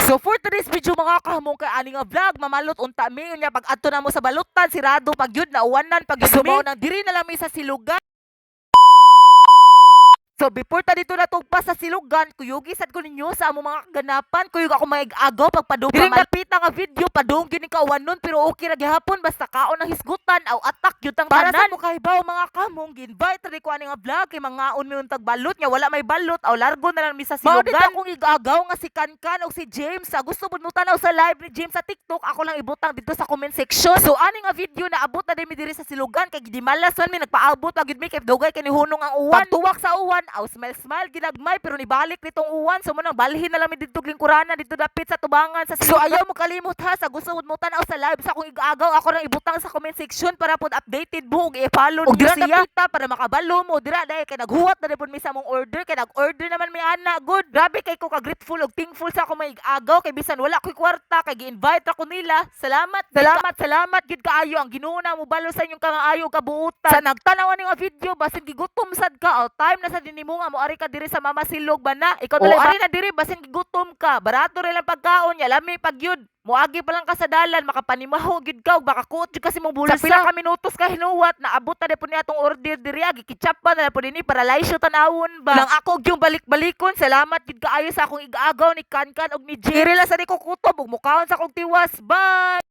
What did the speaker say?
So for today's video mga kahamong kay ani nga vlog mamalot unta mi nya pag adto na mo sa balutan sirado pag yun na uwanan pag yun sumaw nang diri na lang mi sa silugan. So before ta dito natugpa sa silugan, kuyugi sad ko ninyo sa among mga kaganapan, kuyug ako maig-agaw pagpadung diri napita nga video padung gyud ni kawanon pero okay ra gihapon basta kaon ang hisgutan aw atak gyud ang tanan. Para sa mo kahibaw mga kamong ginvite ri ko ani nga vlog kay mga un mi untag balot nya wala may balot aw largo na lang mi sa silugan. Mao dito akong ig-agaw nga si Kankan og si James. Sa gusto mo tanaw sa live ni James sa TikTok, ako lang ibutang dito sa comment section. So ani nga video na abot na mi diri sa silugan kay gidimalas man mi nagpaabot pag gyud mi kay dugay kay ni hunong ang uwan. Pagtuwak sa uwan aw smile ginagmay pero nibalik nitong uwan so mo nang balhin na lang mi dito lingkuranan dito dapit sa tubangan sa silugan. So ayaw mo kalimot ha sa gusto mo tanaw sa live sa akong ig-agaw ako nang ibutang sa comment section para pod updated mo og i-follow niyo siya para makabalo mo dira dahil kay naghuwat na pod mi sa among order kay nag-order naman mi ana good. Grabe kay ko ka grateful og thankful sa ako may ig-agaw kay bisan wala ko'y kwarta kay gi-invite ako nila. Salamat gid kaayo ang Ginoo na mo balo sa inyong kangaayo kabuutan. Sa nagtanaw ni nga video basin gigutom sad ka time na sa dinimo nga mo ari ka diri sa mamasilog bana ikaw dali ari na diri basin gigutom ka barato ra lang pagkaon ya lami pagyud muagi pa lang ka sa dalan makapanimaho gid ka baka kuot jud kasi mong bulsa sa pila ka minutos ka hinuwat naabot na po ni atong order diri agi kitchap pa na po dinhi para laisyo tanawon ba lang ako yung balik-balikon. Salamat gid kaayo sa akong ig-agaw ni Kankan og ni Jerry la sa di ko kutob ug mukaon sa akong tiwas. Bye.